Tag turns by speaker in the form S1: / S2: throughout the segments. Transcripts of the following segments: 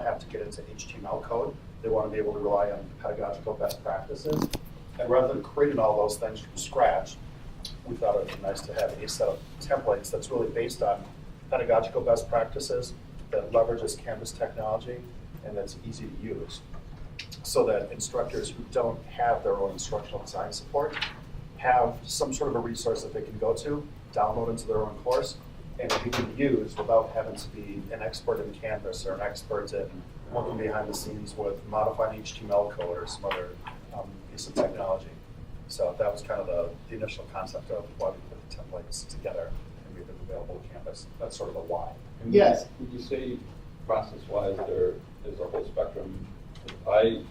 S1: have to get into HTML code. They want to be able to rely on pedagogical best practices. And rather than creating all those things from scratch, we thought it would be nice to have a set of templates that's really based on pedagogical best practices, that leverages Canvas technology, and that's easy to use. So that instructors who don't have their own instructional design support have some sort of a resource that they can go to, download into their own course, and be able to use without having to be an expert in Canvas or an expert in working behind the scenes with modifying HTML code or some other piece of technology. So that was kind of the initial concept of why we put the templates together and made them available to Canvas. That's sort of the why.
S2: Yes. Would you say process-wise there is a whole spectrum? I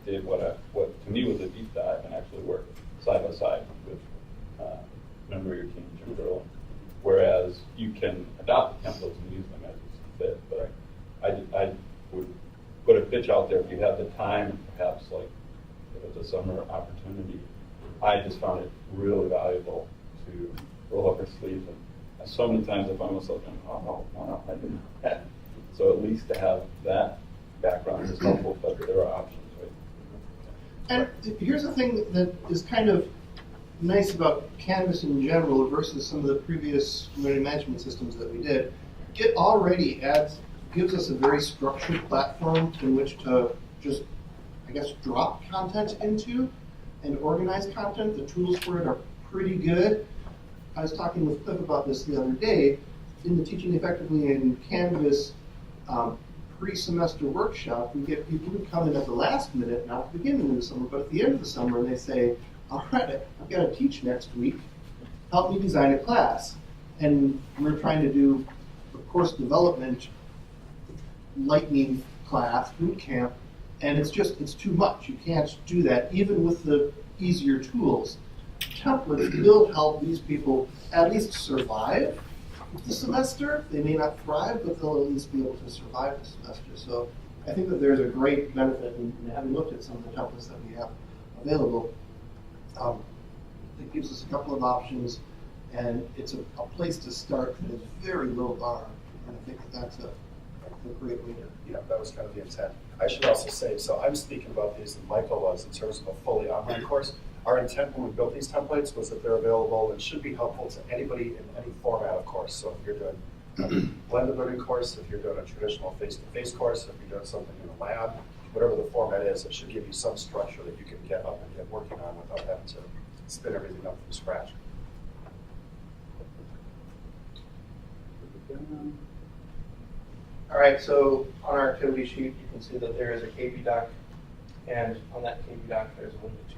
S2: did what to me was a deep dive and actually worked side by side with a member of your team, Jim Burley. Whereas you can adopt the templates and use them as you see fit, but I would put a pitch out there if you have the time, perhaps like if it's a summer opportunity. I just found it really valuable to roll up our sleeves, and so many times I find myself going, oh no, I didn't. So at least to have that background is helpful, but there are options, right?
S3: And here's the thing that is kind of nice about Canvas in general versus some of the previous learning management systems that we did. It already gives us a very structured platform in which to just, I guess, drop content into and organize content. The tools for it are pretty good. I was talking with Cliff about this the other day. In the Teaching Effectively in Canvas pre-semester workshop, we get people who come in at the last minute, not at the beginning of the summer, but at the end of the summer, and they say, all right, I've got to teach next week. Help me design a class. And we're trying to do a course development lightning class, boot camp, and it's too much. You can't do that, even with the easier tools. Templates will help these people at least survive the semester. They may not thrive, but they'll at least be able to survive the semester. So I think that there's a great benefit in having looked at some of the templates that we have available. It gives us a couple of options, and it's a place to start that is very low bar, and I think that's a great way to.
S1: Yeah, that was kind of the intent. I should also say, so I'm speaking about these, and Michael was, in terms of a fully online course. Our intent when we built these templates was that they're available and should be helpful to anybody in any format of course. So if you're doing a blended learning course, if you're doing a traditional face-to-face course, if you're doing something in a lab, whatever the format is, it should give you some structure that you can get up and get working on without having to spin everything up from scratch.
S3: All right, so on our activity sheet, you can see that there is a KB doc, and on that KB doc, there's a link to.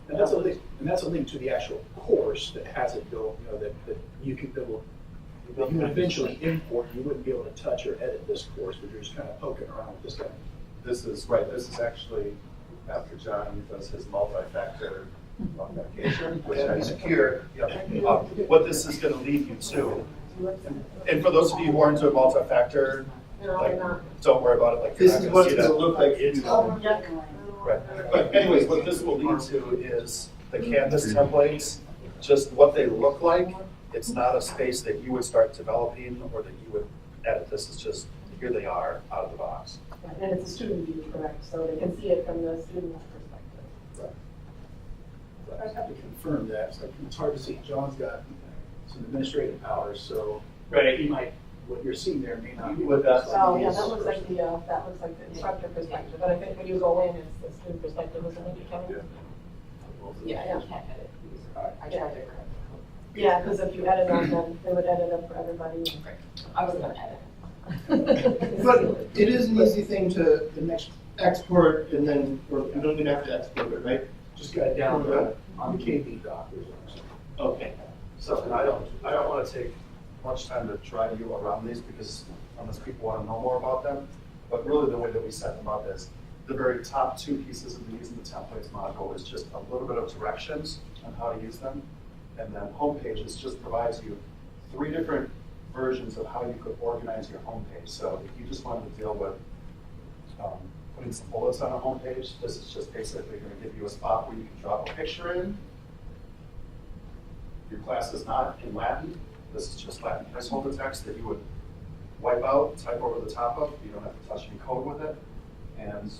S4: And that's a link to the actual course that has it built, that you can build. You can eventually import. You wouldn't be able to touch or edit this course, but you're just kind of poking around with this guy.
S1: This is right. This is actually after John does his multi-factor authentication, which I secure. What this is going to lead you to, and for those of you who aren't doing multi-factor, don't worry about it. Like
S3: This is what it's going to look like.
S1: Right. But anyways, what this will lead to is the Canvas templates, just what they look like. It's not a space that you would start developing or that you would edit. This is just, here they are out of the box.
S5: Right, and it's a student view, correct? So they can see it from the student's perspective.
S1: Right.
S4: I have to confirm that. So it's hard to see. John's got some administrative powers, so
S3: Right.
S4: he might. What you're seeing there may not be
S1: What that's-
S5: Oh, yeah, that looks like the instructor perspective, but I think when you go in, it's the student perspective, isn't it, Kevin? Yeah, yeah.
S6: Can't edit these. I
S5: Yeah.
S6: tried to.
S5: Yeah, because if you edit them, then they would edit them for everybody.
S6: I wasn't gonna edit.
S3: But it is an easy thing to export, and then, or you don't even have to export it, right?
S4: just got it down on the KB doc.
S3: Okay.
S1: So and I don't want to take much time to drive you around these because unless people want to know more about them. But really the way that we set them up is the very top two pieces of the using the templates module is just a little bit of directions on how to use them. And then homepages just provides you 3 different versions of how you could organize your homepage. So if you just wanted to deal with putting some bullets on a homepage, this is just basically going to give you a spot where you can drop a picture in. Your class is not in Latin. This is just Latin placeholder text that you would wipe out, type over the top of, you don't have to touch any code with it, and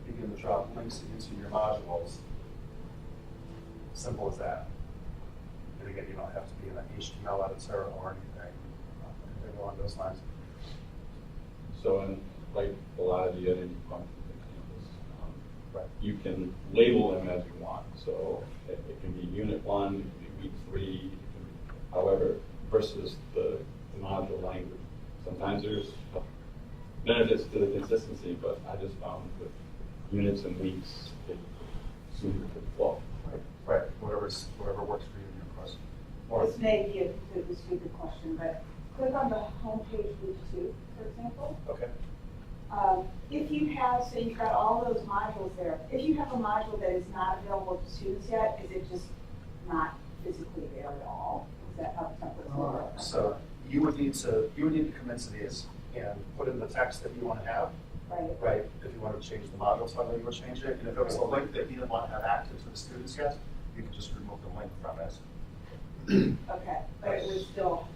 S1: begin to drop links into your modules. Simple as that. And again, you don't have to be in an HTML editor or anything along those lines.
S2: So in like a lot of the editing functions in Canvas,
S1: Right.
S2: you can label them as you want. So it can be unit 1, it can be week 3, it can be, however, versus the module language. Sometimes there's benefits to the consistency, but I just found with units and weeks, it seemed to flow.
S1: Right, whatever works for you in your course. Or,
S7: This may be a completely stupid question, but click on the homepage week 2, for example.
S1: okay,
S7: If you have, so you've got all those modules there, if you have a module that is not available to students yet, is it just not physically there at all? Is that how the templates work?
S1: so you would need to come into these and put in the text that you want to have,
S7: Right,
S1: right? If you want to change the module title, you would change it. And if it was a link that you didn't want to have active to the students yet, you could just remove the link from it.
S7: okay, but it would still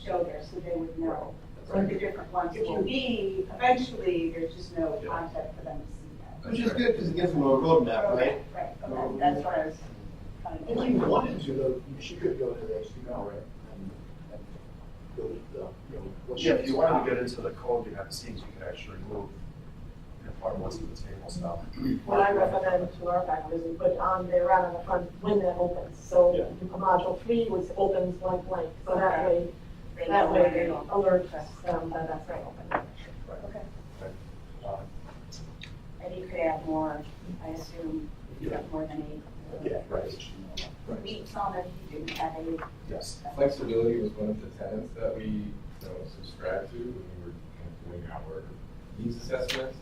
S7: show there, so they would know what the different ones will be. Eventually, there's just no content for them to see that.
S3: Which is good because it gives them a roadmap, right?
S7: Right, okay, that's what I was kind of.
S4: If you wanted to, though, she could go to the HTML, right? And delete the, what she
S1: Yeah, if you wanted to
S4: wants.
S1: get into the code behind the scenes, you could actually remove part of what's in the table stuff.
S5: What I recommend to our faculty is we put on there right on the front when that opens. So
S2: Yeah.
S5: module 3 was opens blank, so that way they alert them that that's not open.
S7: Okay,
S1: Um,
S7: and you could add more, I assume, if you have more than 8.
S1: Yeah, right.
S7: Weeks on it, you didn't have any.
S1: Yes.
S8: Flexibility was one of the tenets that we subscribed to when we were kind of doing our needs assessments.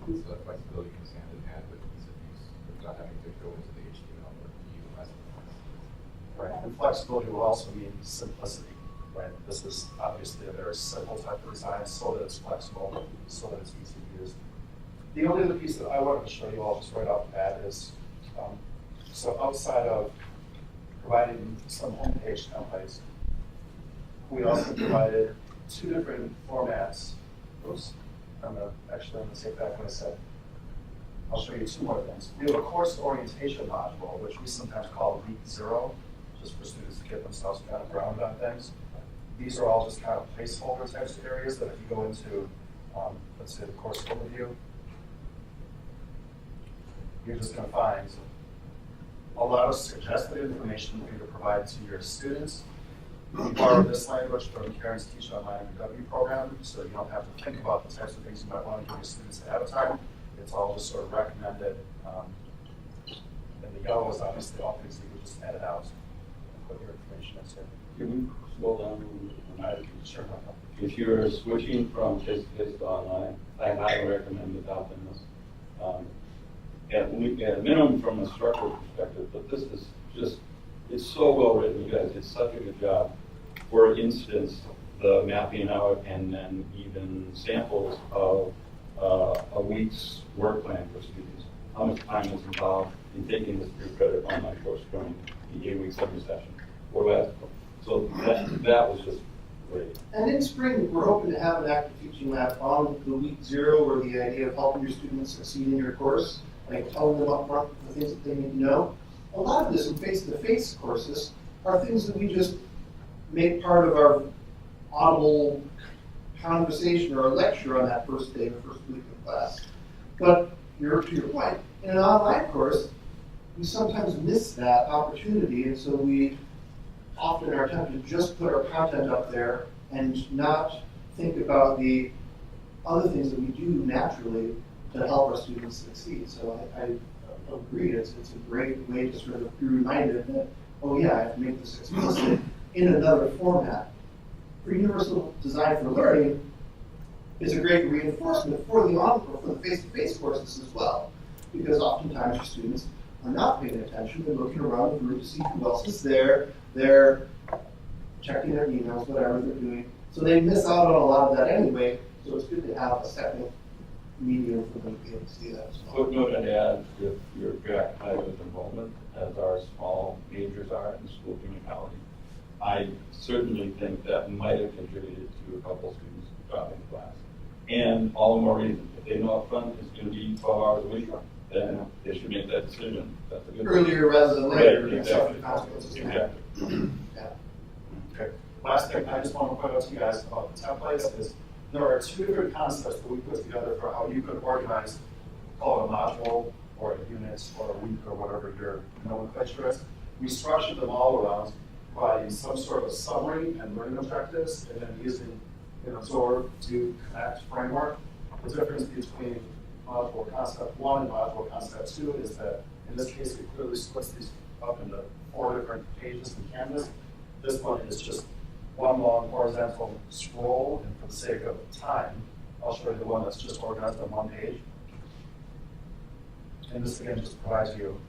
S8: So that flexibility comes hand in hand with ease of use, without having to go into the HTML or to utilize it.
S1: Right, and flexibility will also mean simplicity, right? This is obviously a very simple type of design so that it's flexible, so that it's easy to use. The only other piece that I wanted to show you all just right off the bat is, so outside of providing some homepage templates, we also provided 2 different formats. Oops, I'm gonna take back what I said. I'll show you 2 more things. We have a course orientation module, which we sometimes call week 0, just for students to get themselves kind of grounded on things. These are all just kind of placeholder types of areas that if you go into, let's say the course overview, you're just gonna find a lot of suggested information for you to provide to your students. We borrowed this language from Karen's Teach Online UW program, so you don't have to think about the types of things you might want to give your students ahead of time. It's all just sort of recommended. And the yellow is obviously all things that you would just edit out and put your information into.
S2: Can we scroll down?
S1: Sure.
S2: If you're switching from face-to-face to online, I highly recommend adopting this. At a minimum from a structural perspective, but this is just, it's so well written, you guys did such a good job. For instance, the mapping out and then even samples of a week's work plan for students. How much time is involved in taking this 3-credit online course during the 8-week summer session? So that was just great.
S3: And in spring, we're hoping to have an active teaching lab on the week 0, where the idea of helping your students succeed in your course, like telling them up front the things that they need to know. A lot of this in face-to-face courses are things that we just make part of our audible conversation or a lecture on that first day, the first week of class. But to your point, in an online course, we sometimes miss that opportunity, and so we often are tempted to just put our content up there and not think about the other things that we do naturally to help our students succeed. So I agree, it's a great way to sort of be reminded that, oh yeah, I have to make this explicit in another format. For universal design for learning is a great reinforcement for the face-to-face courses as well, because oftentimes your students are not paying attention, they're looking around the room to see who else is there, they're checking their emails, whatever they're doing, so they miss out on a lot of that anyway, so it's good to have a second medium for them to be able to see that as well.
S2: Footnote I'd add, if you're preoccupied with enrollment, as our small majors are in school community college, I certainly think that might have contributed to a couple students dropping class. And all the more reason, if they know up front it's going to be 12 hours a week, then they should make that decision. That's a good
S3: Earlier rather than later.
S2: Right,
S3: That's
S2: exactly.
S3: the consequences.
S2: Exactly.
S3: Yeah.
S1: Okay. Last thing I just want to point out to you guys about the templates is there are two different concepts that we put together for how you could organize, call it a module or a unit or a week or whatever your nomenclature is. We structured them all around providing some sort of summary and learning objectives, and then using an absorb to connect framework. The difference between module concept 1 and module concept 2 is that in this case we clearly splits these up into 4 different pages in Canvas. This one is just one long horizontal scroll, and for the sake of time, I'll show you the one that's just organized on one page. And this again just provides you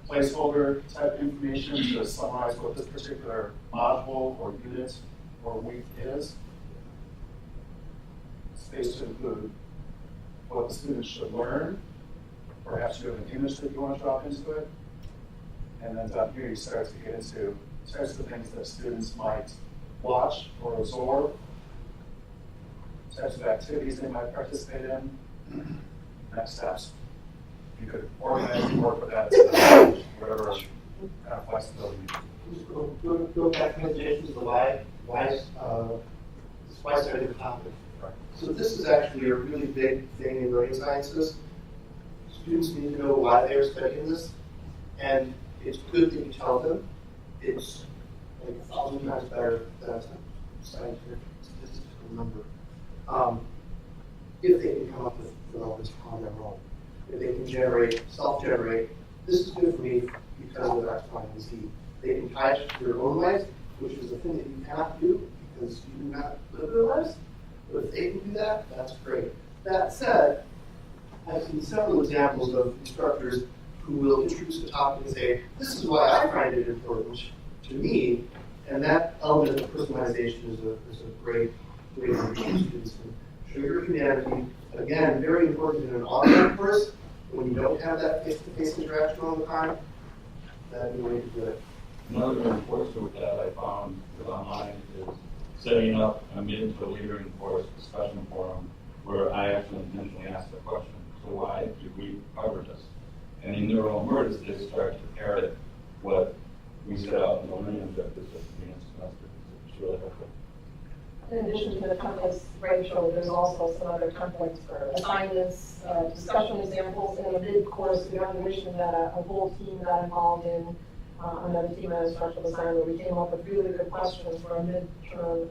S1: placeholder type information to summarize what this particular module or unit or week is. Space to include what the students should learn. Perhaps you have an image that you want to drop into it. And then down here you start to get into types of things that students might watch or absorb, types of activities they might participate in, next steps. You could organize and work with that to whatever kind of flexibility you need.
S3: Go back to presentations, the why study the topic. So this is actually a really big thing in learning sciences. Students need to know why they're studying this, and it's good that you tell them. It's like 1,000 times better than a scientific statistical number. If they can come up with all this on their own. If they can self-generate, this is good for me because of X, Y, and Z. They can tie it to their own life, which is a thing that you cannot do because you do not live their lives. But if they can do that, that's great. That said, I've seen several examples of instructors who will introduce the topic and say, this is why I find it important to me, and that element of personalization is a great way to reach students. Show your humanity, again, very important in an online course, when you don't have that face-to-face interaction all the time, that'd be the way to do it.
S2: Another reinforcement that I found with online is setting up a mid to later in course discussion forum where I actually intentionally ask the question, so why did we cover this? And in their own words, they start to parrot what we set out in the learning objectives of the semester. It's really helpful.
S5: In addition to the templates Rachel, there's also some other templates for assignments, discussion examples, and a mid-course evaluation that a whole team got involved in. Another team at instructional design where we came up with really good questions for a midterm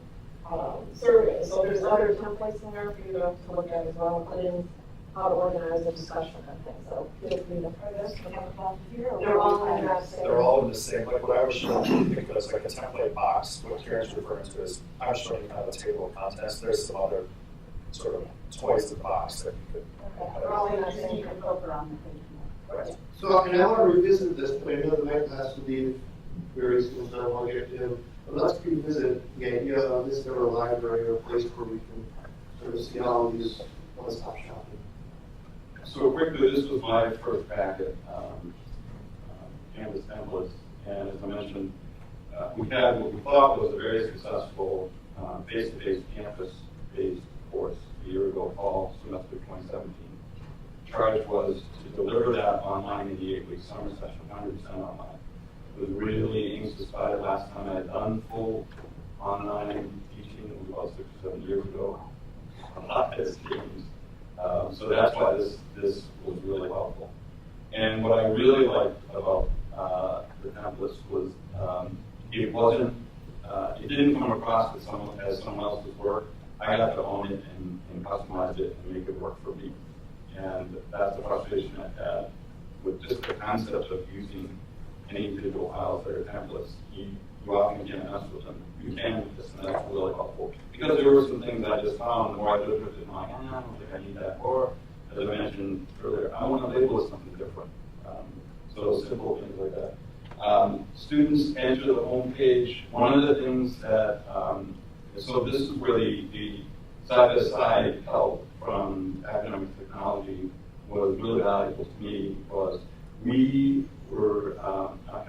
S5: survey. So there's other templates in there for you to look at as well, including how to organize a discussion and things. So feel free to try this. They're all in that same.
S1: They're all in the same, like what I was showing you, think of as like a template box. What Karen's referring to is, I was showing you kind of a table of contents. There's some other sort of toys in the box that you could.
S5: Okay, they're all in that same.
S7: Filter on the page.
S1: Right.
S3: So, and I want to revisit this, but I know the night has to be very soon, so I want to get to, but let's revisit the idea of this never a library or a place where we can sort of see all of these one-stop shopping.
S2: So quickly, this was my first packet, Canvas templates, and as I mentioned, we had what we thought was a very successful face-to-face campus-based course a year ago, fall semester 2017. Charge was to deliver that online in the 8-week summer session, 100% online. It was really anxious about it. Last time I had done full online teaching, it was about 6 or 7 years ago. A lot has changed. So that's why this was really helpful. And what I really liked about the templates was it wasn't, it didn't come across as someone else's work. I got to own it and customize it and make it work for me. And that's the frustration I had with just the concept of using any individual files that are templates. You often can't mess with them. You can with this, and that's really helpful. Because there were some things I just found, the more I looked at it, I'm like, I don't think I need that. Or, as I mentioned earlier, I want to label it something different. So simple things like that. Students enter the home page. One of the things that, so this is where the side-by-side help from academic technology was really valuable to me. Was we were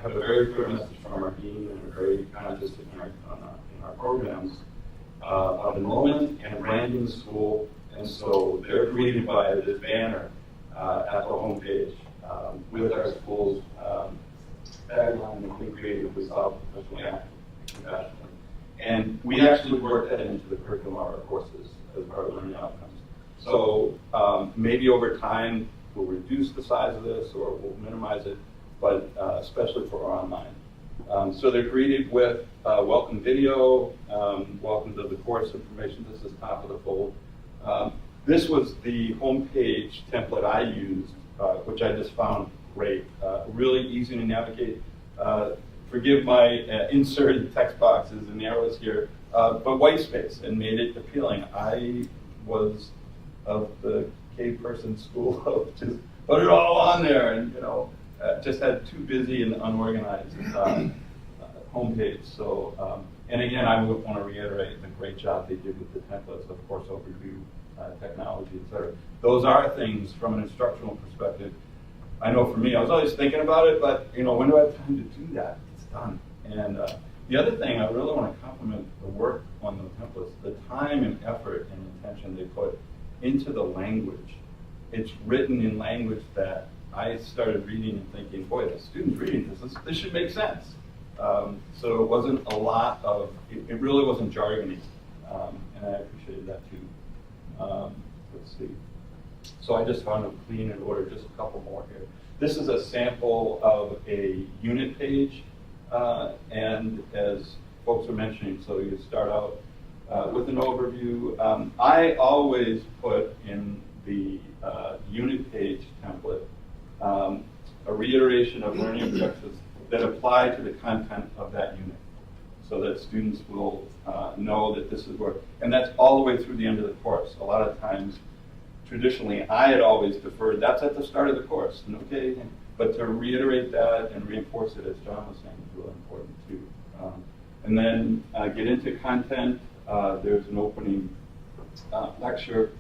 S2: have a very clear message from our dean and a very kind of just programs of enrollment and branding the school. And so they're greeted by this banner at the homepage with our school's tagline, and we created with professionally active compassionately. And we actually work that into the curriculum of our courses as part of learning outcomes. So maybe over time we'll reduce the size of this or we'll minimize it, but especially for online. So they're greeted with welcome video, welcome to the course information. This is top of the fold. This was the homepage template I used, which I just found great. Really easy to navigate. Forgive my inserted text boxes and arrows here, but white space and made it appealing. I was of the cave person school of just put it all on there, and just had too busy and unorganized homepage. So, and again, I would want to reiterate the great job they did with the templates, of course, overview, technology, etc. Those are things from an instructional perspective. I know for me, I was always thinking about it, but when do I have time to do that? It's done. And the other thing, I really want to compliment the work on the templates, the time and effort and intention they put into the language. It's written in language that I started reading and thinking, boy, the students reading this should make sense. So it wasn't a lot of, it really wasn't jargony, and I appreciated that too. Let's see. So I just found them clean and ordered, just a couple more here. This is a sample of a unit page, and as folks are mentioning, so you start out with an overview. I always put in the unit page template a reiteration of learning objectives that apply to the content of that unit, so that students will know that this is where, and that's all the way through the end of the course. A lot of times, traditionally, I had always deferred, that's at the start of the course, and okay, but to reiterate that and reinforce it, as John was saying, is really important too. And then get into content. There's an opening lecture,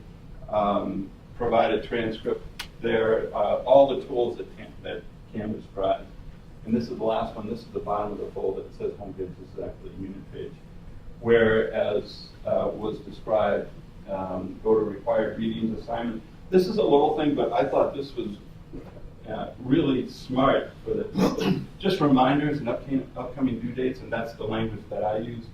S2: provide a transcript there, all the tools that Cam described. And this is the last one. This is the bottom of the fold that says homepage. This is actually a unit page. Whereas was described, go to required readings assignment. This is a little thing, but I thought this was really smart for the just reminders and upcoming due dates, and that's the language that I use.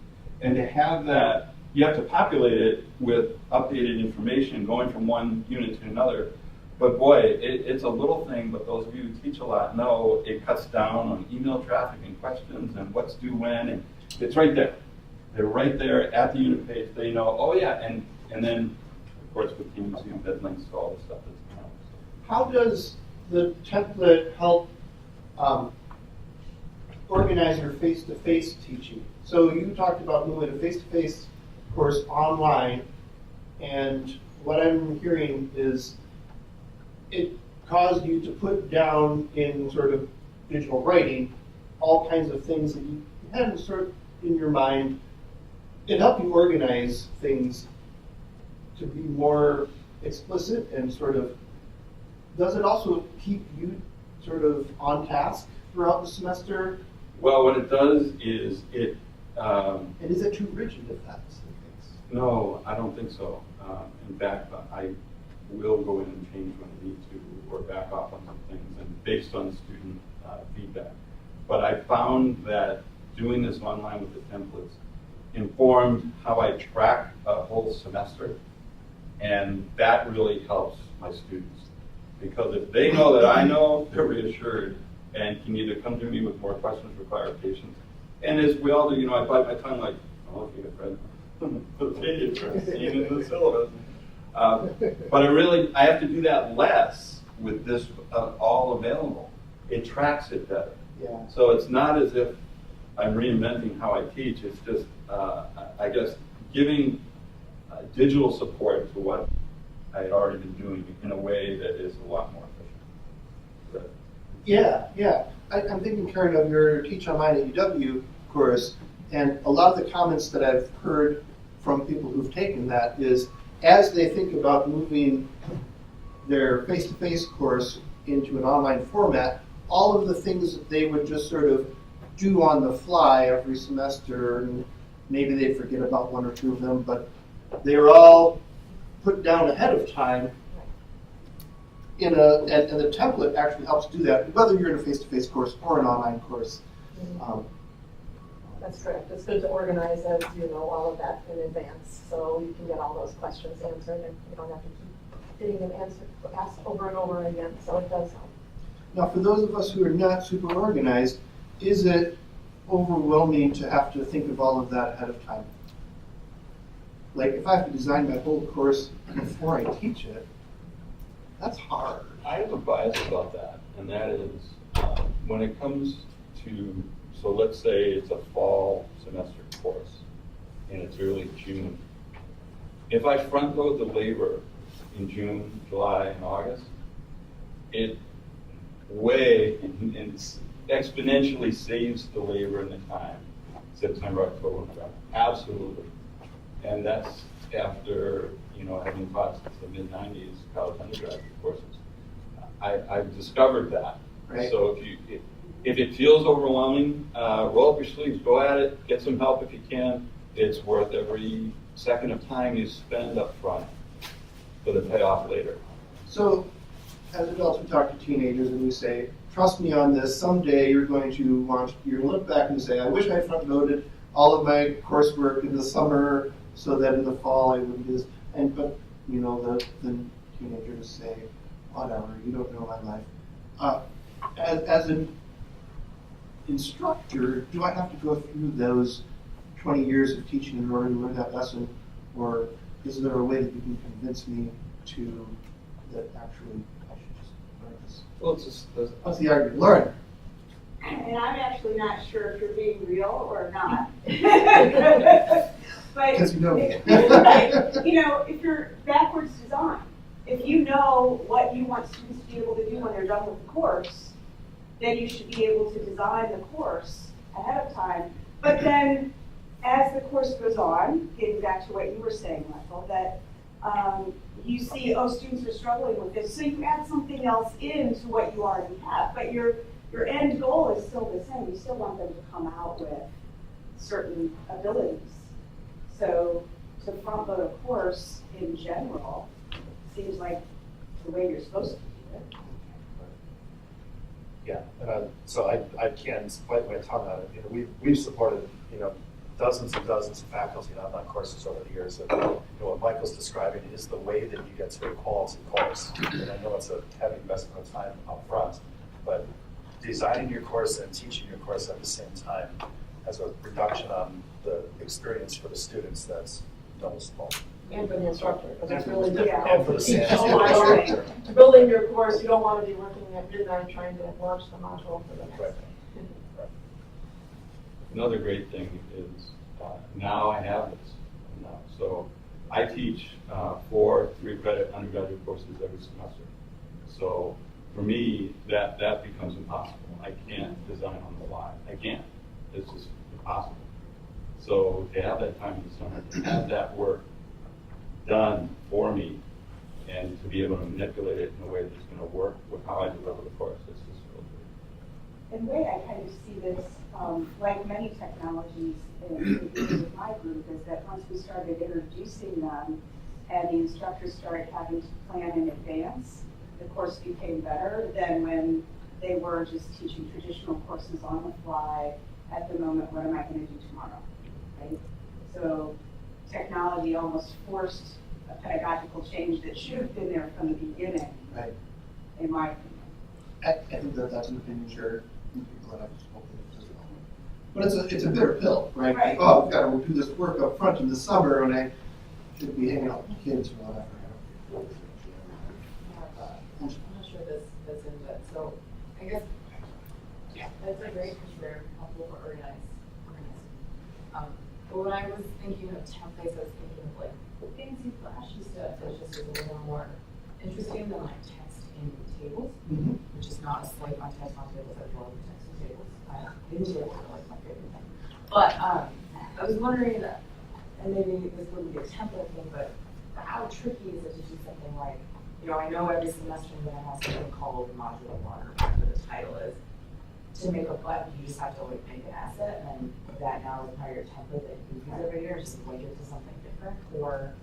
S2: And to have that, you have to populate it with updated information going from one unit to another. But boy, it's a little thing, but those of you who teach a lot know it cuts down on email traffic and questions and what's due when, and it's right there. They're right there at the unit page. They know, oh yeah, and then, of course, with Teams, you embed links to all the stuff that's coming.
S3: How does the template help organize your face-to-face teaching? So you talked about moving a face-to-face course online, and what I'm hearing is it caused you to put down in sort of digital writing all kinds of things that you hadn't sort of in your mind. It helped you organize things to be more explicit and sort of, does it also keep you sort of on task throughout the semester?
S2: Well, what it does is it...
S3: and is it too rigid if that's the case?
S2: No, I don't think so. In fact, I will go in and change when I need to or back off on some things and based on student feedback. But I found that doing this online with the templates informed how I track a whole semester, and that really helps my students. Because if they know that I know, they're reassured and can either come to me with more questions or clarifications. And as we all do, I bite my tongue like, oh, if you get read the page or seen in the syllabus. But I have to do that less with this all available. It tracks it better.
S3: Yeah.
S2: So it's not as if I'm reinventing how I teach. It's just, I guess, giving digital support to what I had already been doing in a way that is a lot more efficient.
S3: Yeah. I'm thinking, Karen, of your Teach Online at UW course, and a lot of the comments that I've heard from people who've taken that is, as they think about moving their face-to-face course into an online format, all of the things that they would just sort of do on the fly every semester and maybe they forget about one or two of them, but they're all put down ahead of time and the template actually helps do that, whether you're in a face-to-face course or an online course.
S5: That's correct. It's good to organize, as you know, all of that in advance, so you can get all those questions answered, and you don't have to keep getting them asked over and over again, so it does help.
S3: Now, for those of us who are not super organized, is it overwhelming to have to think of all of that ahead of time? Like, if I have to design my whole course before I teach it, that's hard.
S2: I have a bias about that, and that is when it comes to, so let's say it's a fall semester course and it's early June. If I front load the labor in June, July, and August, it way and exponentially saves the labor and the time. September, October, November, absolutely. And that's after, having taught since the mid-90s college undergraduate courses. I've discovered that.
S3: Right.
S2: So if it feels overwhelming, roll up your sleeves, go at it, get some help if you can. It's worth every second of time you spend up front for the payoff later.
S3: So, as adults, we talk to teenagers and we say, trust me on this, someday you're going to look back and say, I wish I front-loaded all of my coursework in the summer so that in the fall I would do this. But the teenagers say, whatever, you don't know my life. As an instructor, do I have to go through those 20 years of teaching in order to learn that lesson? Or is there a way that you can convince me that actually I should just learn this?
S2: Well, it's just,
S3: What's the argument? Learn.
S7: And I'm actually not sure if you're being real or not. But
S3: Because you know me.
S7: right, if you're backwards design, if you know what you want students to be able to do when they're done with the course, then you should be able to design the course ahead of time. But then, as the course goes on, getting back to what you were saying, Michael, that you see, students are struggling with this, so you add something else into what you already have. But your end goal is still the same. You still want them to come out with certain abilities. So to front load a course in general seems like the way you're supposed to do it.
S1: Yeah, so I can't bite my tongue on it. We've supported, dozens and dozens of faculty in online courses over the years. And, what Michael's describing is the way that you get to a quality course. And I know it's a heavy investment of time up front, but designing your course and teaching your course at the same time has a reduction on the experience for the students that's noticeable.
S5: And for the instructor, because it's really
S1: And
S5: difficult
S1: for
S5: to
S1: the
S5: teach
S1: students.
S5: online. Building your course, you don't want to be working at midnight trying to launch the module for the next
S1: Right.
S5: day.
S2: another great thing is now I have this. So I teach 4 3-credit undergraduate courses every semester. So for me, that becomes impossible. I can't design on the fly. I can't. It's just impossible. So to have that time in the summer, to have that work done for me, and to be able to manipulate it in a way that's going to work with how I deliver the course, it's just really good.
S7: And the way I kind of see this, like many technologies with my group, is that once we started introducing them and the instructors started having to plan in advance, the course became better than when they were just teaching traditional courses on the fly at the moment, what am I going to do tomorrow, right? So technology almost forced a pedagogical change that should have been there from the beginning,
S3: Right.
S7: in my opinion.
S3: I think that's an opinion shared with people that I've spoken with as well. But it's a bitter pill, right?
S7: Right.
S3: Oh, I've got to do this work up front in the summer when I should be hanging out with my kids or whatever.
S6: I'm not sure this fits into it, so I guess that's a great picture, helpful for organizing. But when I was thinking of templates, I was thinking of like fancy flashy stuff that just is a little more interesting than like text in tables,
S3: Mm-hmm.
S6: which is not a slight on text on tables. I love text in tables. These tables are like my favorite thing. But I was wondering, and maybe this wouldn't be a template thing, but how tricky is it to do something like, I know every semester I'm going to have something called Module 1 or whatever the title is. to make a button, you just have to like make an asset, and then that now is part of your template that you use every year, just link it to something different, or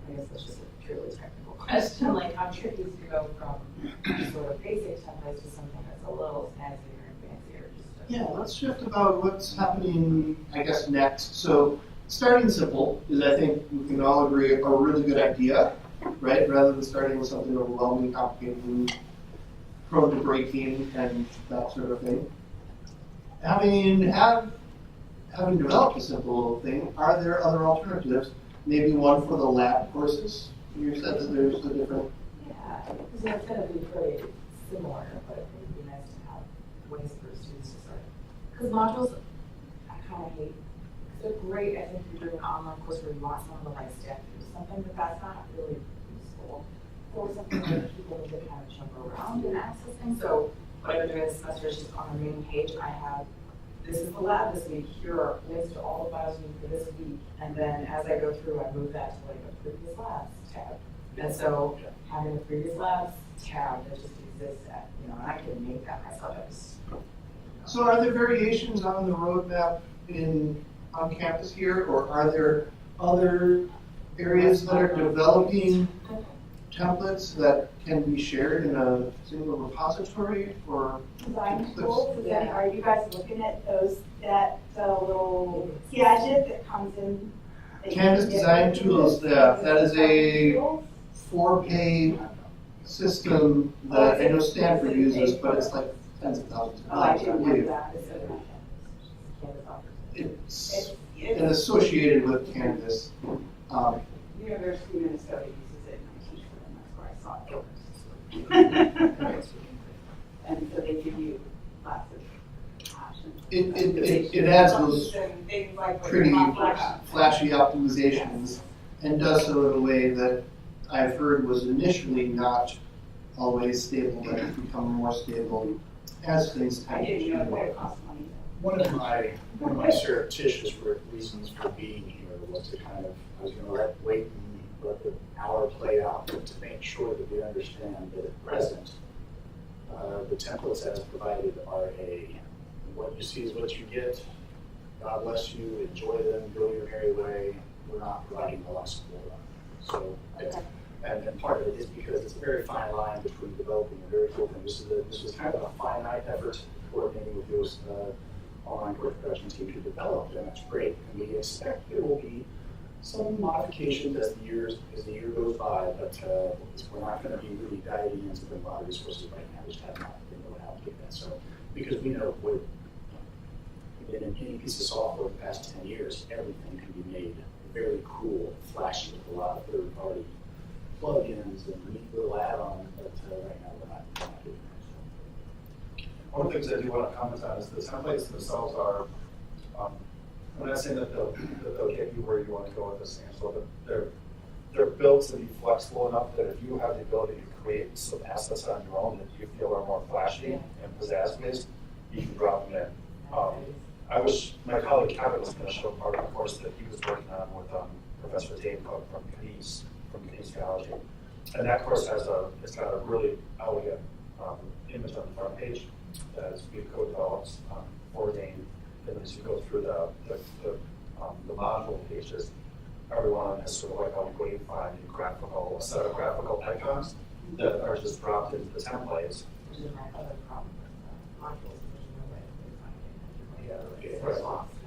S6: I guess that's just a purely technical question, like how tricky is it to go from sort of basic templates to something that's a little snazzier and fancier? Just to-
S3: Yeah, let's shift about what's happening, I guess, next. So starting simple is, I think we can all agree, a really good idea, right? Rather than starting with something overwhelming, complicated, and prone to breaking and that sort of thing. Having developed a simple thing, are there other alternatives? Maybe one for the lab courses? You said that there's a different.
S6: Yeah, because it's going to be pretty similar, but it would be nice to have ways for students to start. Because modules, I kind of hate, because they're great, I think if you're doing an online course where you want someone to like step through something, but that's not really useful for something where people need to kind of jump around and access things. So what I've been doing this semester is just on the main page, I have, this is the lab this week, here are links to all the files you need for this week, and then as I go through, I move that to like a previous labs tab. And so having a previous labs tab that just exists at, and I can make that myself.
S3: So are there variations on the roadmap on campus here, or are there other areas that are developing templates that can be shared in a single repository for
S7: Design
S3: templates?
S7: tools, are you guys looking at those, that little gadget that comes in?
S3: Canvas design tools, that is a 4-pay system that I know Stanford uses, but it's like tens of thousands of
S7: Oh, I
S3: dollars, I
S7: didn't know
S3: believe.
S7: that.
S3: It's associated with Canvas.
S7: University of Minnesota uses it, and I teach for them, that's where I saw it. And so they give you lots of options.
S3: It adds those
S7: And things like what
S3: pretty
S7: you're talking about.
S3: flashy optimizations and does so in a way that I've heard was initially not always stable, but has become more stable as things
S7: I
S3: have
S7: didn't know that
S3: changed.
S7: it cost money.
S4: One of my surreptitious reasons for being here was to I was gonna let the hour play out, but to make sure that we understand that at present, the templates as provided are what you see is what you get. God bless you, enjoy them, go your merry way. We're not providing a lot of support on them. So, and part of it is because it's a very fine line between developing a very cool thing. This was kind of a finite effort coordinating with those online course production team to develop, and that's great. And we expect there will be some modifications as the year goes by, but we're not going to be really diving into the lot of resources right now. We just have not been able to allocate that. So, because we know with in any piece of software the past 10 years, everything can be made very cool, flashy with a lot of third-party plugins and neat little add-ons, but right now we're not doing that.
S1: One of the things I do want to comment on is the templates themselves are, I'm not saying that they'll get you where you want to go with this, Angela, but they're built to be flexible enough that if you have the ability to create some assets on your own that you feel are more flashy and pizzazz-based, you can drop them in. I wish my colleague Kevin was going to show part of the course that he was working on with Professor Dave Cook from Cadiz Theology. And that course it's got a really elegant image on the front page that is being co-developed for Dane. And as you go through the module pages, everyone has sort of like a wayfinding a set of graphical icons that are just dropped into the templates.
S6: Which is my other problem with modules, there's no way of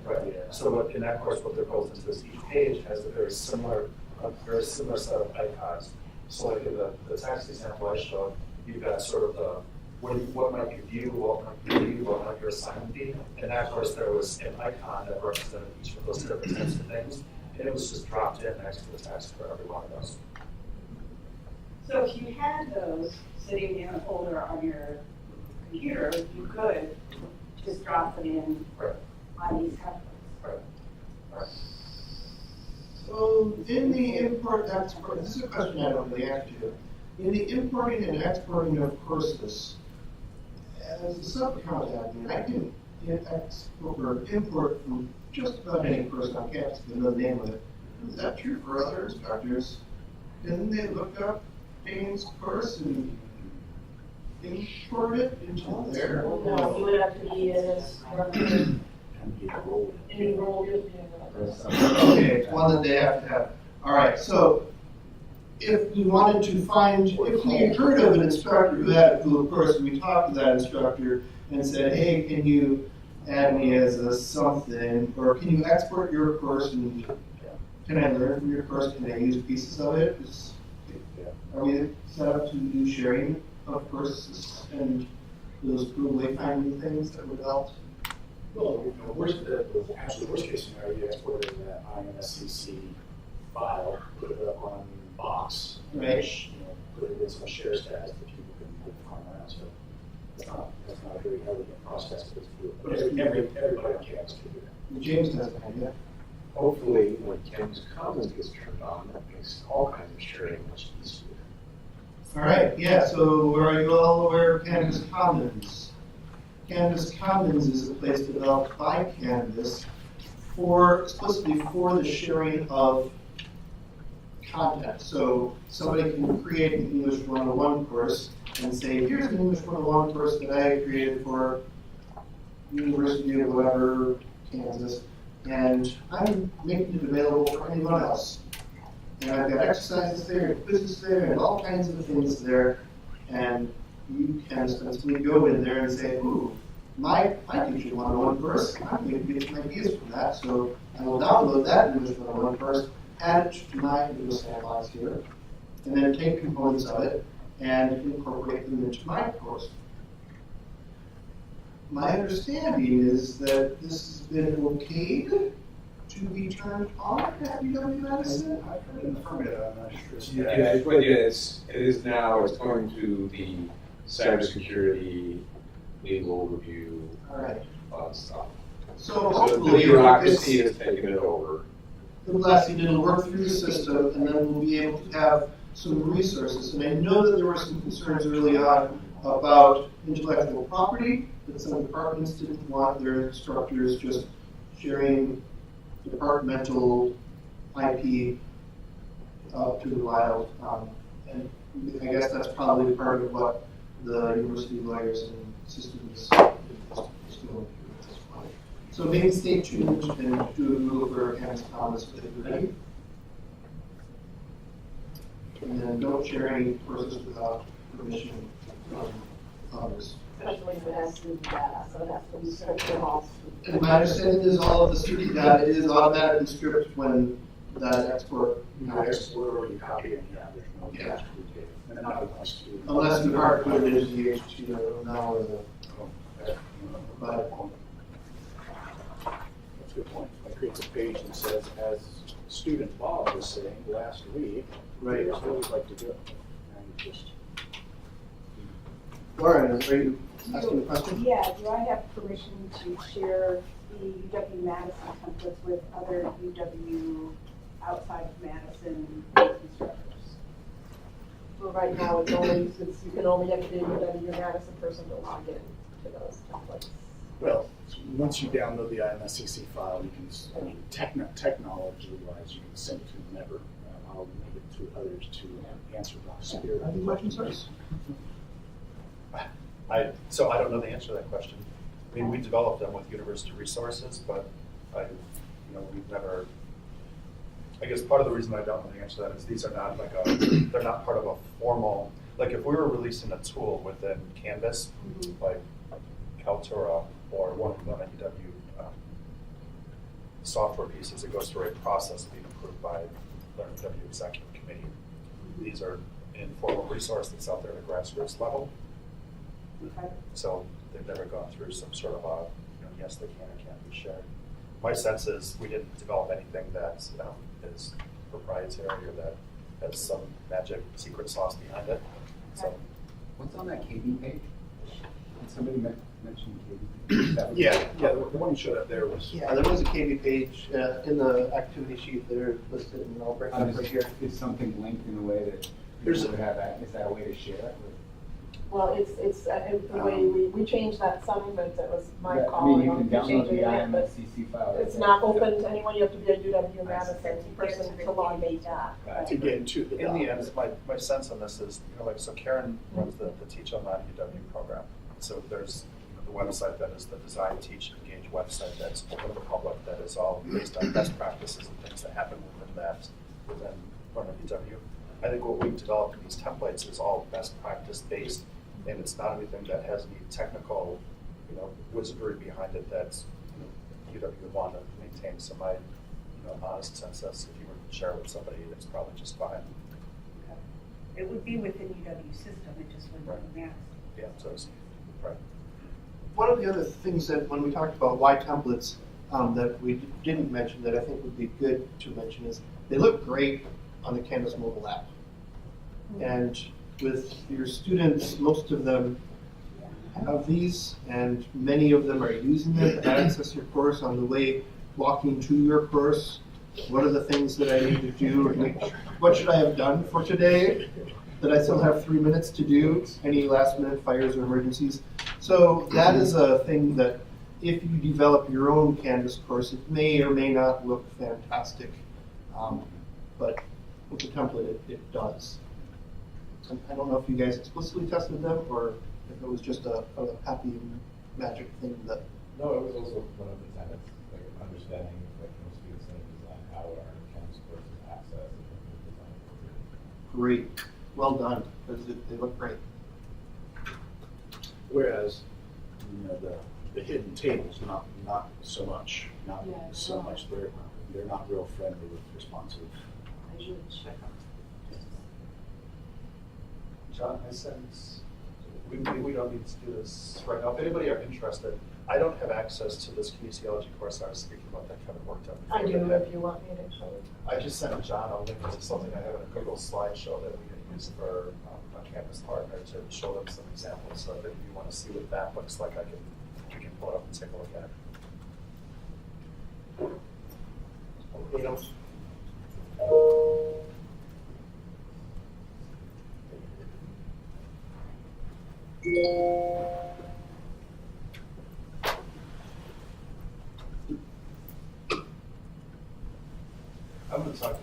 S6: finding it.
S1: Right. So in that course, what they're built into is each page has a very similar set of icons. So like in the text example I showed, you've got sort of what might you view, what might you read, what might your assignment be. In that course, there was an icon that represented each of those different types of things, and it was just dropped in next to the text for every one of those.
S7: So if you had those sitting in a folder on your computer, you could just drop them in on these templates.
S1: Right.
S3: So in the import-export, this is a question I don't really answer to. In the importing and exporting of courses, as a sub-account admin, I can export or import from just about any course on campus, if I know the name of it. Is that true for other instructors? Didn't they look up Dane's course and import it into there?
S5: No, you would have to be in this,
S4: And get rolled.
S5: enrolled in.
S3: Okay, it's one that they have to have. All right, so if we wanted to find, if we heard of an instructor who had a cool course, and we talked to that instructor and said, hey, can you add me as a something, or can you export your course and can I learn from your course? Can I use pieces of it? Are we set up to do sharing of courses and those cool wayfinding things that would help?
S4: Well, you know, actually, worst case scenario, you export it in that IMSCC file, put it up on Box,
S3: Right.
S4: which, you know, put it in some share stats that people can find around, so that's not a very elegant process to do it. But everybody on campus can do that.
S3: James has an idea.
S9: Hopefully, when Canvas Commons gets turned on, that makes all kinds of sharing much easier.
S3: All right, yeah, so are you all aware of Canvas Commons? Canvas Commons is a place developed by Canvas explicitly for the sharing of content. So somebody can create an English 101 course and say, here's an English 101 course that I created for University of whatever, Kansas, and I'm making it available for anyone else. And I've got exercises there, and quizzes there, and all kinds of things there. And you can ostensibly go in there and say, ooh, my teacher 101 course, I'm going to get some ideas from that, so I will download that English 101 course, add it to my little sandbox here, and then take components of it and incorporate them into my course. My understanding is that this has been okayed to be turned on at UW Madison.
S4: I've heard an affirmative, I'm not sure.
S9: Yeah, it is now, it's going to the cybersecurity, legal review,
S3: All right.
S9: stuff.
S3: So
S9: So the
S3: hopefully,
S9: bureaucracy has taken it over.
S3: the blessing it'll work through the system, and then we'll be able to have some resources. And I know that there were some concerns early on about intellectual property, that some departments didn't want their instructors just sharing departmental IP to the wild. And I guess that's probably part of what the university lawyers and systems is going through at this point. So maybe stay tuned and do a Google for Canvas Commons with everybody. And then don't share any courses without permission from others.
S5: Especially if it has student data, so it has to be strict from all students.
S3: And my understanding is all of the student data is automatically stripped when that export.
S4: Or you copy it, yeah, there's no.
S3: Yeah.
S4: And then not unless you.
S3: Unless you hard code it into the HTML now or the. But
S4: That's a good point. It creates a page that says, as student Bob was saying last week,
S3: Right.
S4: here's what we'd like to do. And just.
S3: Lauren, are you asking a question?
S7: Yeah, do I have permission to share the UW Madison templates with other UW outside of Madison instructors?
S5: So right now, it's only, since you can only have the UW Madison person to log in to those templates.
S4: Well, once you download the IMSCC file, you can, I mean, technology-wise, you can send it to whomever. I'll leave it to others to answer the spirit.
S3: Any questions, sirs?
S1: So I don't know the answer to that question. I mean, we developed them with university resources, but we've never, I guess part of the reason I don't know the answer to that is these are not like they're not part of a formal, like if we were releasing a tool within Canvas, like Kaltura or one of the UW software pieces, it goes through a process being approved by the UW Executive Committee. These are informal resource that's out there at a grassroots level.
S7: Okay.
S1: So they've never gone through some sort of a, yes, they can or can't be shared. My sense is we didn't develop anything that is proprietary or that has some magic secret sauce behind it. So,
S10: What's on that KB page? Did somebody mention KB? That was-
S4: Yeah, the one you showed up there was.
S3: Yeah, there was a KB page in the activity sheet there listed, and I'll break it up right here.
S10: Is something linked in a way that
S4: There's
S10: people would have, is that a way to share it?
S5: Well, it's the way we changed that some, but it was my
S10: Yeah,
S5: call.
S10: I mean, you
S5: don't
S10: can
S5: change
S10: download the
S5: it again, but
S10: IMCC file. right
S5: it's
S10: there.
S5: not open to anyone, you have to be a UW Madison
S7: To
S5: person
S7: get
S5: to log in.
S7: doc.
S4: To get into the.
S1: In the
S4: doc.
S1: end, my sense on this is, like, so Karen runs the Teach Online UW program. So there's the website that is the Design, Teach, Engage website that's open to the public, that is all based on best practices and things that happen within UW. I think what we've developed in these templates is all best practice based, and it's not anything that has any technical, wizardry behind it that's, UW would want to maintain. So my, honest sense is if you were to share with somebody, it's probably just fine.
S7: It would be within UW system, it just wouldn't be Madison.
S1: Yeah, so it's, right.
S3: One of the other things that when we talked about why templates that we didn't mention that I think would be good to mention is they look great on the Canvas mobile app. And with your students, most of them have these, and many of them are using them to access your course on the way walking to your course. What are the things that I need to do? Or what should I have done for today that I still have 3 minutes to do? Any last minute fires or emergencies? So that is a thing that if you develop your own Canvas course, it may or may not look fantastic. But with the template, it does. And I don't know if you guys explicitly tested them or if it was just a happy magic thing that.
S8: No, it was also one of the tenets, like understanding like most students in design how our Canvas courses access and design.
S3: Great, well done, because they look great.
S4: Whereas, the hidden tables, not so much,
S6: Yeah,
S4: so much. They're not real friendly with responsive.
S6: I should check on it.
S1: John, I sense we don't need to do this right now. If anybody are interested, I don't have access to this kinesiology course I was speaking about that Kevin worked on.
S5: I do if you want me to show it.
S1: I just sent John a link to something I have in a Google slideshow that we can use for a Canvas partner to show them some examples. So if you want to see what that looks like, we can pull it up and take a look at it. I'm going to talk.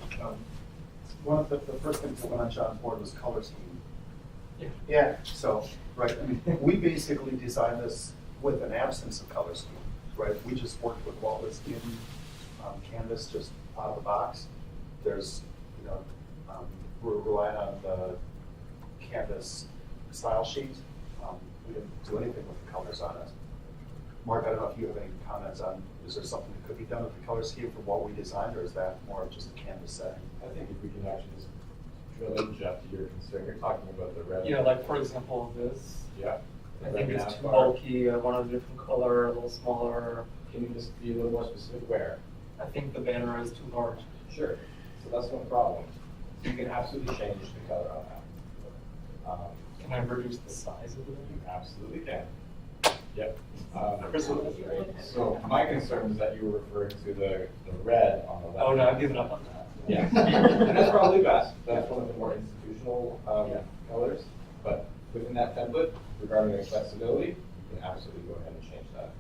S1: One of the first things that went on John's board was color scheme. Yeah. So, right. I mean, we basically designed this with an absence of color scheme. Right. We just worked with what was in Canvas, just out of the box. There's, we're relying on the Canvas style sheet. We didn't do anything with the colors on it. Mark, I don't know if you have any comments on, is there something that could be done with the color scheme from what we designed, or is that more of just a Canvas setting?
S8: I think if we can actually just drill in, Jeff, to your concern, you're talking about the red.
S11: Yeah, like for example, this.
S8: Yeah.
S11: I think it's too
S8: Bar.
S11: bulky. I want a different color, a little smaller.
S8: Can you just be a little more specific where?
S11: I think the banner is too large.
S8: Sure. So that's no problem. You can absolutely change the color on that.
S11: Can I reduce the size of it?
S8: You absolutely can. Yep. So my concern is that you were referring to the red on the left.
S11: Oh no, I've given up on that.
S8: Yeah. And that's probably best. That's one of the more institutional colors. But within that template, regarding accessibility, you can absolutely go ahead and change that.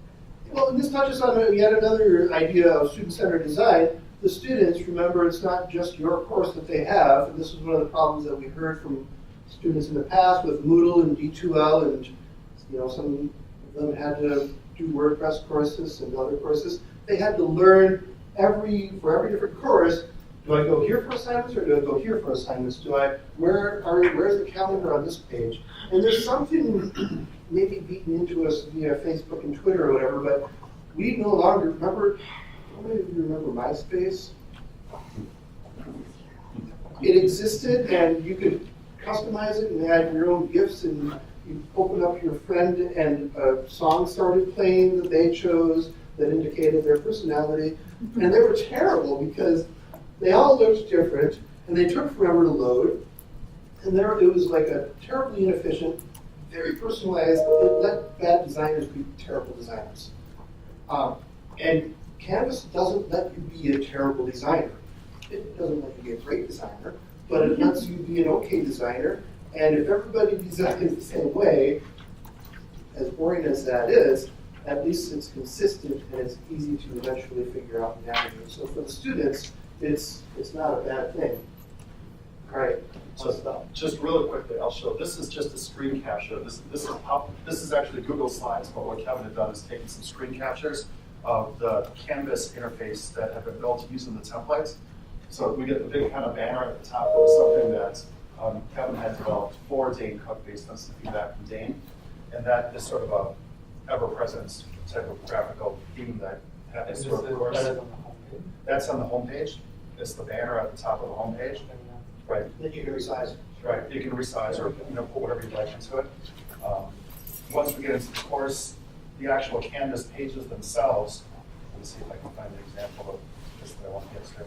S3: Well, and this touches on yet another idea of student-centered design. The students, remember, it's not just your course that they have, and this is one of the problems that we heard from students in the past with Moodle and D2L, and some of them had to do WordPress courses and other courses. They had to learn for every different course. Do I go here for assignments or do I go here for assignments? Where's the calendar on this page? And there's something maybe beaten into us via Facebook and Twitter or whatever, but we no longer remember. How many of you remember MySpace? It existed, and you could customize it and add your own GIFs, and you open up your friend, and a song started playing that they chose that indicated their personality, and they were terrible because they all looked different, and they took forever to load, and it was like a terribly inefficient, very personalized. It let bad designers be terrible designers, and Canvas doesn't let you be a terrible designer. It doesn't let you be a great designer, but it lets you be an okay designer, And if everybody designs the same way, as boring as that is, at least it's consistent and it's easy to eventually figure out and navigate. So for the students, it's not a bad thing. All right,
S1: So just really quickly, I'll show, this is just a screen capture. This is actually Google Slides, but what Kevin had done is taken some screen captures of the Canvas interface that have been built using the templates. So we get the big kind of banner at the top. That was something that Kevin had developed for Dane Cook based on some feedback from Dane. And that is sort of a ever-present type of graphical theme that happens through the course.
S11: That is on the homepage.
S1: That's on the homepage. It's the banner at the top of the homepage. Right.
S3: then you can resize.
S1: Right, you can resize or put whatever you'd like into it. Once we get into the course, the actual Canvas pages themselves, let me see if I can find an example of this that I want to get to.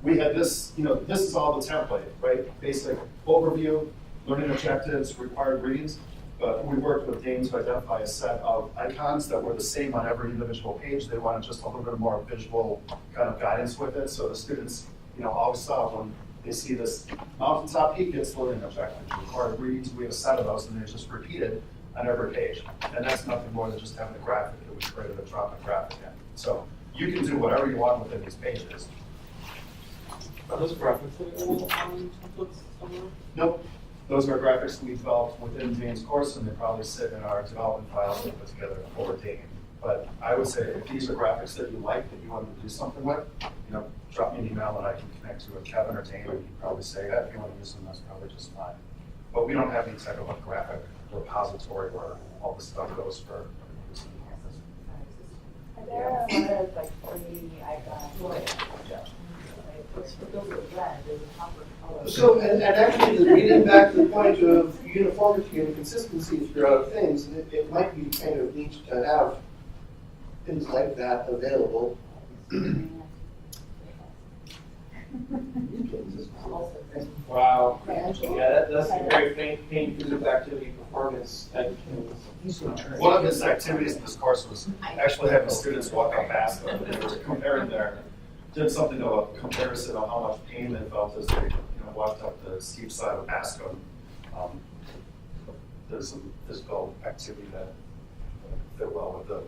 S1: We had this, this is all the template, right? Basic overview, learning objectives, required readings. But we worked with Dane to identify a set of icons that were the same on every individual page. They wanted just a little bit more visual kind of guidance with it. So the students, always saw when they see this mountaintop peak, it's learning objectives, required readings. We have a set of those and they're just repeated on every page. And that's nothing more than just having a graphic that we created a drop-in graphic in. So you can do whatever you want within these pages.
S11: Are those graphics available on templates somewhere?
S1: Nope. Those are graphics we developed within Dane's course, and they probably sit in our development files that we put together for Dane. But I would say if these are graphics that you like, that you want to do something with, drop me an email and I can connect you with Kevin or Dane, and you can probably say, yeah, if you want to use them, that's probably just fine. But we don't have any type of a graphic repository where all this stuff goes for use in campus.
S6: Are there a lot of like 4D icons?
S1: Yeah.
S6: What's for those with red? There's a copper color.
S3: So, and actually, getting back to the point of uniformity and consistency throughout things, it might be kind of neat to have things like that available.
S12: Wow. Yeah, that's a very pain physical activity performance type thing.
S1: One of his activities in this course was actually having students walk up Basco, and they were comparing did something of a comparison on how much pain they felt as they walked up the steep side of Basco. There's some physical activity that fit well with the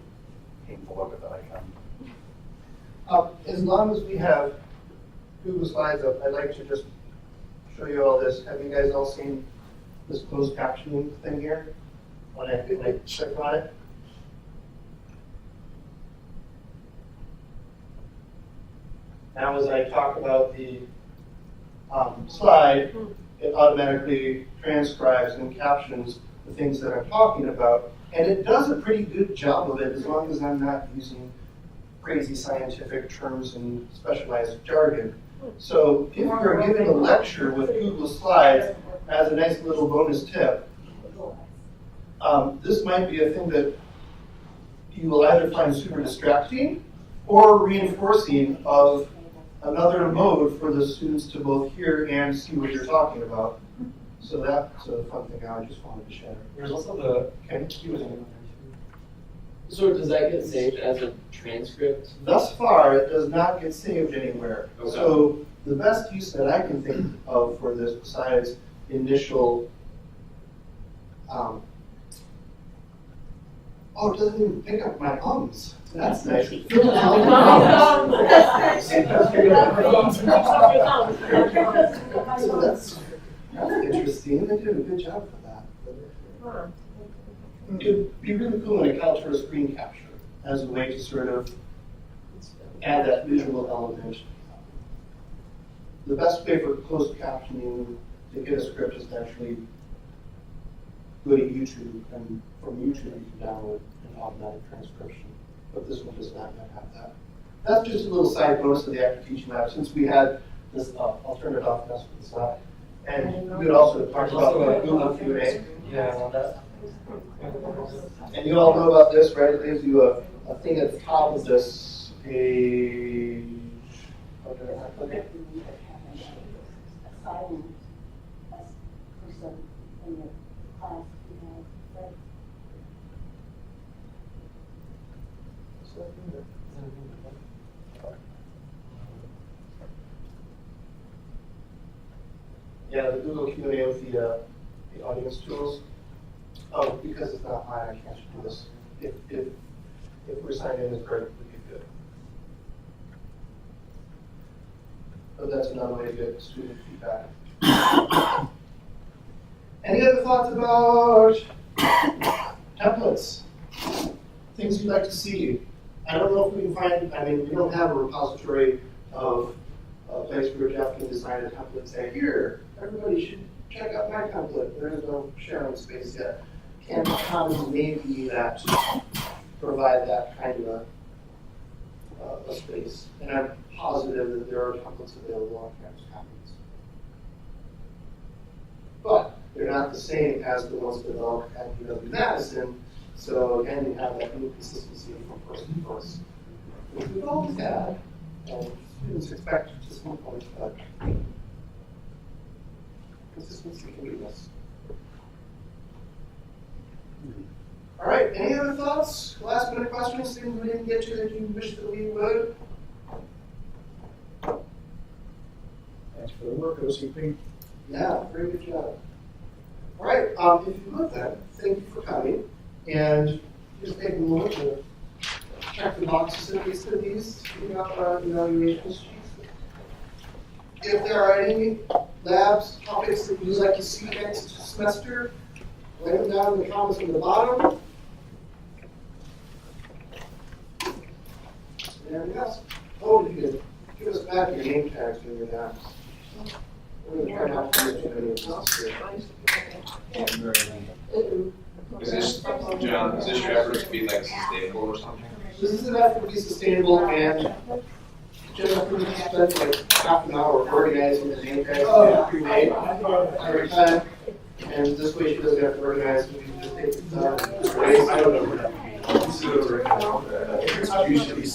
S1: painful look of that icon.
S3: As long as we have Google Slides up, I'd like to just show you all this. Have you guys all seen this closed captioning thing here? When I click on it? Now as I talk about the slide, it automatically transcribes and captions the things that I'm talking about. And it does a pretty good job of it as long as I'm not using crazy scientific terms and specialized jargon. So if you're giving a lecture with Google Slides, as a nice little bonus tip, this might be a thing that you will either find super distracting or reinforcing of another mode for the students to both hear and see what you're talking about. So that's a fun thing I just wanted to share.
S12: There's also the
S3: Q&A.
S12: So does that get saved as a transcript?
S3: Thus far, it does not get saved anywhere.
S12: Okay.
S3: So the best use that I can think of for this, besides initial, it doesn't even pick up my ums. That's nice. So that's interesting. They did a good job for that. It would be really cool in a Kaltura screen capture as a way to sort of add that visual element. The best way for closed captioning to get a script is to actually go to YouTube, and from YouTube you can download an automatic transcription. But this one does not yet have that. That's just a little side bonus to the Active Teaching Lab. Since we had this, I'll turn it off now for the slide. And we would also talk about the Google Q&A.
S11: Yeah, I want that.
S3: And you all know about this, right? It gives you a thing at the top of this page. How did I put it? Yeah, the Google Q&A with the audience tools. Oh, because it's not mine, I can't do this. If we're signed in as great, we could do it. But that's another way to get student feedback. Any other thoughts about templates? Things you'd like to see? I don't know if we can find, I mean, we don't have a repository of a place where Jeff can design a template and say, here, everybody should check out my template. There is no sharing space yet. Campus Commons may be that, provide that kind of a space. And I'm positive that there are templates available on Campus Commons. But they're not the same as the ones developed at UW-Madison. So again, you have that inconsistency from person to person, which we've always had, and students expect to some point, but consistency can be missed. All right, any other thoughts? Last minute questions, things we didn't get to that you wish that we would?
S4: Thanks for the work this evening.
S3: Yeah, very good job. All right, if you would then, thank you for coming. And just take a moment to check the boxes in these figure out our evaluation sheets. If there are any labs, topics that you'd like to see next semester, write them down in the comments on the bottom. And yes, oh, you can give us back your name tags when you're done. We're going to try not to use too many of those.
S9: Is this, John, is this your effort to be like sustainable or something?
S3: This is an effort to be sustainable, and Jennifer spent like half an hour organizing the name tags that we made every time. And this way she doesn't have to organize, we can just take it down.
S1: I don't know where that would be. Usually,